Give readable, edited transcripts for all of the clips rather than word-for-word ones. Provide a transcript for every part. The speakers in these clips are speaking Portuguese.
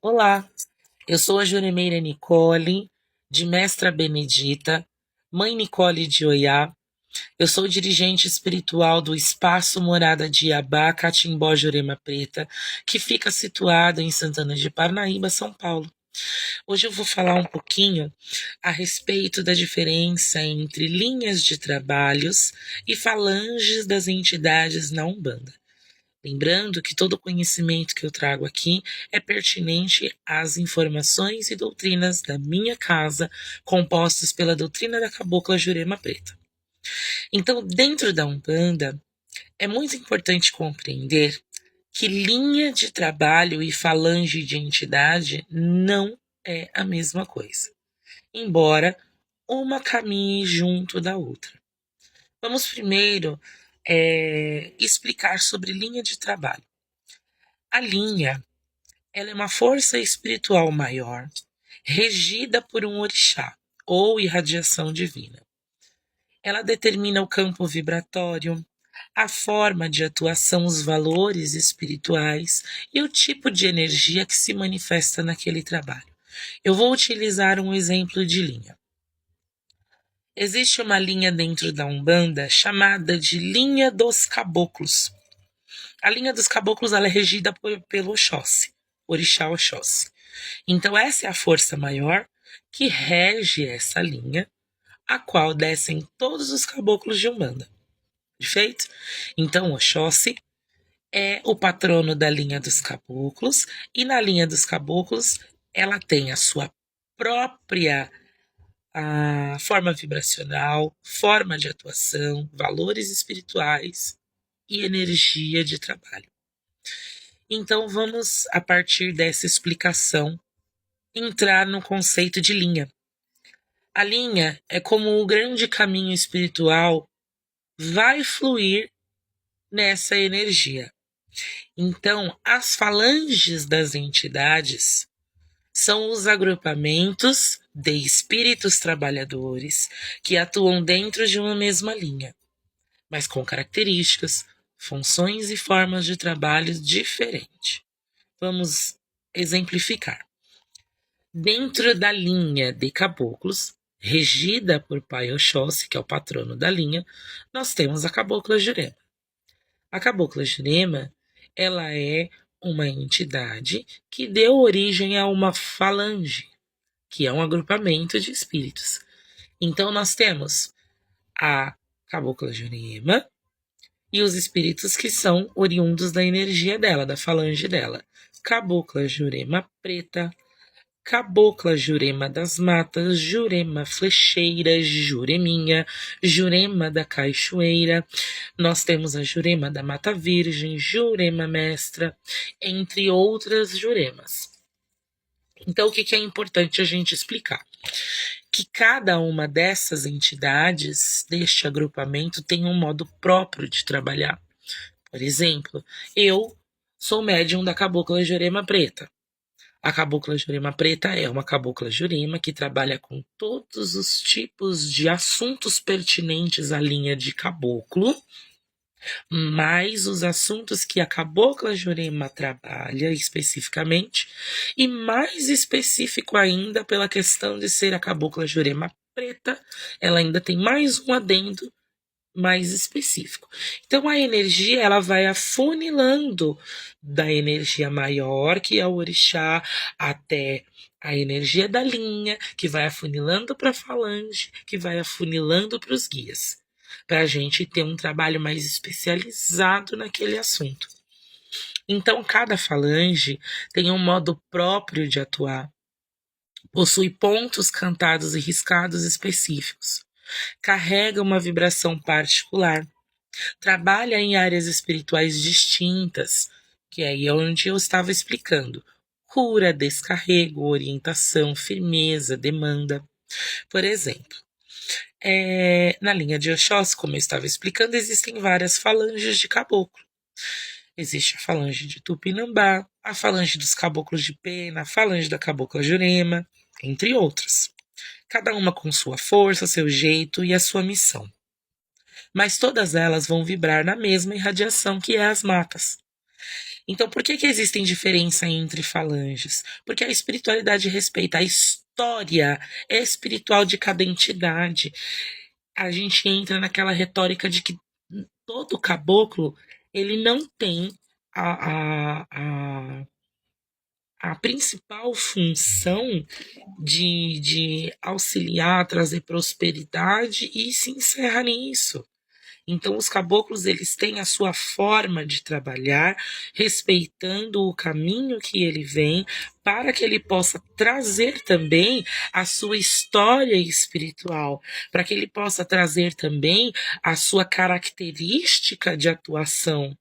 Olá, eu sou a Juremeira Nicole, de Mestra Benedita, Mãe Nicole de Oiá. Eu sou dirigente espiritual do Espaço Morada de Iabá, Catimbó, Jurema Preta, que fica situado em Santana de Parnaíba, São Paulo. Hoje eu vou falar um pouquinho a respeito da diferença entre linhas de trabalhos e falanges das entidades na Umbanda. Lembrando que todo o conhecimento que eu trago aqui é pertinente às informações e doutrinas da minha casa, compostas pela doutrina da Cabocla Jurema Preta. Então, dentro da Umbanda, é muito importante compreender que linha de trabalho e falange de entidade não é a mesma coisa, embora uma caminhe junto da outra. Vamos primeiro explicar sobre linha de trabalho. A linha, ela é uma força espiritual maior, regida por um orixá ou irradiação divina. Ela determina o campo vibratório, a forma de atuação, os valores espirituais e o tipo de energia que se manifesta naquele trabalho. Eu vou utilizar um exemplo de linha. Existe uma linha dentro da Umbanda chamada de linha dos caboclos. A linha dos caboclos ela é regida pelo Oxóssi, orixá Oxóssi. Então essa é a força maior que rege essa linha, a qual descem todos os caboclos de Umbanda. Perfeito? Então Oxóssi é o patrono da linha dos caboclos, e na linha dos caboclos ela tem a sua própria forma vibracional, forma de atuação, valores espirituais e energia de trabalho. Então vamos, a partir dessa explicação, entrar no conceito de linha. A linha é como o grande caminho espiritual vai fluir nessa energia. Então, as falanges das entidades são os agrupamentos de espíritos trabalhadores que atuam dentro de uma mesma linha, mas com características, funções e formas de trabalho diferentes. Vamos exemplificar. Dentro da linha de caboclos, regida por Pai Oxóssi, que é o patrono da linha, nós temos a Cabocla Jurema. A Cabocla Jurema, ela é uma entidade que deu origem a uma falange, que é um agrupamento de espíritos. Então nós temos a Cabocla Jurema e os espíritos que são oriundos da energia dela, da falange dela. Cabocla Jurema Preta, Cabocla Jurema das Matas, Jurema Flecheira, Jureminha, Jurema da Cachoeira. Nós temos a Jurema da Mata Virgem, Jurema Mestra, entre outras Juremas. Então, o que é importante a gente explicar? Que cada uma dessas entidades, deste agrupamento, tem um modo próprio de trabalhar. Por exemplo, eu sou médium da Cabocla Jurema Preta. A Cabocla Jurema Preta é uma Cabocla Jurema que trabalha com todos os tipos de assuntos pertinentes à linha de caboclo, mais os assuntos que a Cabocla Jurema trabalha especificamente, e mais específico ainda pela questão de ser a Cabocla Jurema Preta, ela ainda tem mais um adendo mais específico. Então a energia ela vai afunilando da energia maior, que é o orixá, até a energia da linha, que vai afunilando para a falange, que vai afunilando para os guias, para a gente ter um trabalho mais especializado naquele assunto. Então cada falange tem um modo próprio de atuar, possui pontos cantados e riscados específicos, carrega uma vibração particular, trabalha em áreas espirituais distintas, que é aí onde eu estava explicando. Cura, descarrego, orientação, firmeza, demanda. Por exemplo, na linha de Oxóssi, como eu estava explicando, existem várias falanges de caboclo. Existe a falange de Tupinambá, a falange dos caboclos de pena, a falange da Cabocla Jurema, entre outras. Cada uma com sua força, seu jeito e a sua missão. Mas todas elas vão vibrar na mesma irradiação que é as matas. Então, por que existem diferença entre falanges? Porque a espiritualidade respeita a história espiritual de cada entidade. A gente entra naquela retórica de que todo caboclo ele não tem a principal função de auxiliar, trazer prosperidade e se encerra nisso. Então, os caboclos eles têm a sua forma de trabalhar, respeitando o caminho que ele vem, para que ele possa trazer também a sua história espiritual, para que ele possa trazer também a sua característica de atuação.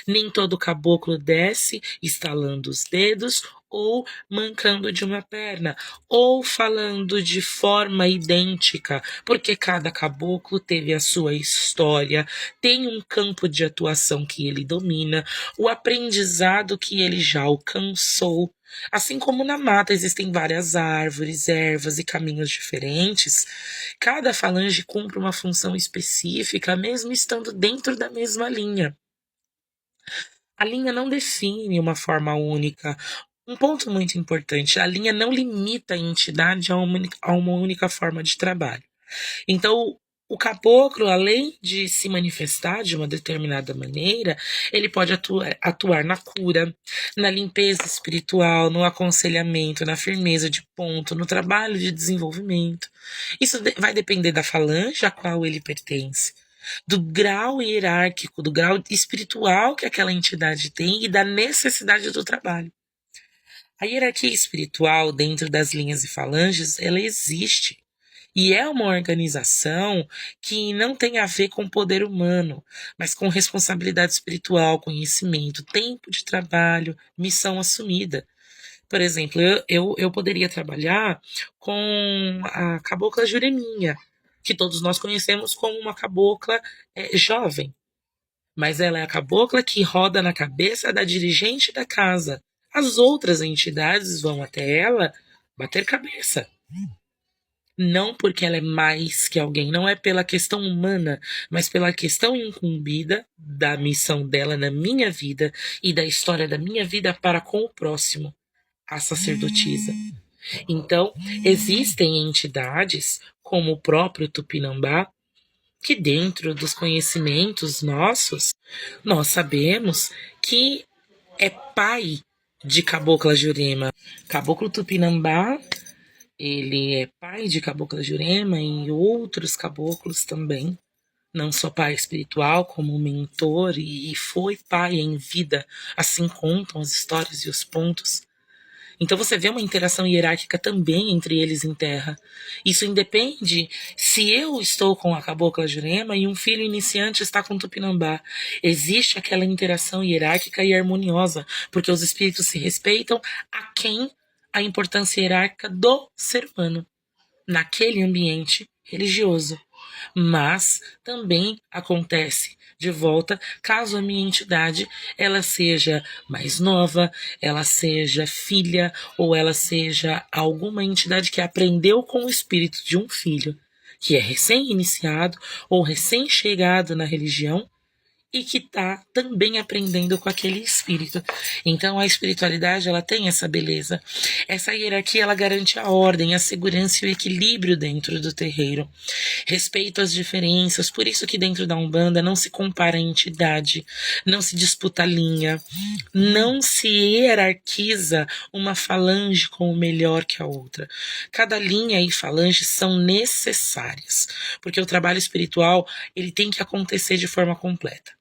Nem todo caboclo desce estalando os dedos ou mancando de uma perna, ou falando de forma idêntica, porque cada caboclo teve a sua história, tem um campo de atuação que ele domina, o aprendizado que ele já alcançou. Assim como na mata existem várias árvores, ervas e caminhos diferentes, cada falange cumpre uma função específica, mesmo estando dentro da mesma linha. A linha não define uma forma única. Um ponto muito importante, a linha não limita a entidade a uma única forma de trabalho. Então, o caboclo, além de se manifestar de uma determinada maneira, ele pode atuar na cura, na limpeza espiritual, no aconselhamento, na firmeza de ponto, no trabalho de desenvolvimento. Isso vai depender da falange a qual ele pertence, do grau hierárquico, do grau espiritual que aquela entidade tem e da necessidade do trabalho. A hierarquia espiritual dentro das linhas e falanges, ela existe. E é uma organização que não tem a ver com poder humano, mas com responsabilidade espiritual, conhecimento, tempo de trabalho, missão assumida. Por exemplo, eu poderia trabalhar com a cabocla Jureminha, que todos nós conhecemos como uma cabocla jovem. Mas ela é a cabocla que roda na cabeça da dirigente da casa. As outras entidades vão até ela bater cabeça. Não porque ela é mais que alguém, não é pela questão humana, mas pela questão incumbida da missão dela na minha vida e da história da minha vida para com o próximo, a sacerdotisa. Então, existem entidades, como o próprio Tupinambá, que dentro dos conhecimentos nossos, nós sabemos que é pai de Cabocla Jurema. Caboclo Tupinambá, ele é pai de Cabocla Jurema e outros caboclos também. Não só pai espiritual, como mentor, e foi pai em vida. Assim contam as histórias e os pontos. Então você vê uma interação hierárquica também entre eles em terra. Isso independe se eu estou com a Cabocla Jurema e um filho iniciante está com o Tupinambá. Existe aquela interação hierárquica e harmoniosa, porque os espíritos se respeitam a quem a importância hierárquica do ser humano naquele ambiente religioso. Mas também acontece de volta caso a minha entidade ela seja mais nova, ela seja filha ou ela seja alguma entidade que aprendeu com o espírito de um filho que é recém-iniciado ou recém-chegado na religião e que está também aprendendo com aquele espírito. Então a espiritualidade ela tem essa beleza. Essa hierarquia ela garante a ordem, a segurança e o equilíbrio dentro do terreiro. Respeito às diferenças, por isso que dentro da Umbanda não se compara a entidade, não se disputa a linha, não se hierarquiza uma falange como melhor que a outra. Cada linha e falange são necessárias, porque o trabalho espiritual ele tem que acontecer de forma completa.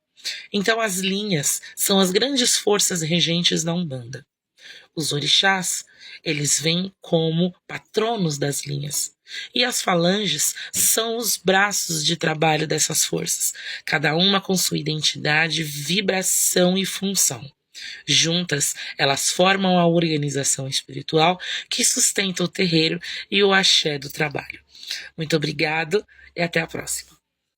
Então as linhas são as grandes forças regentes da Umbanda. Os orixás, eles vêm como patronos das linhas. E as falanges são os braços de trabalho dessas forças, cada uma com sua identidade, vibração e função. Juntas, elas formam a organização espiritual que sustenta o terreiro e o axé do trabalho. Muito obrigado e até a próxima.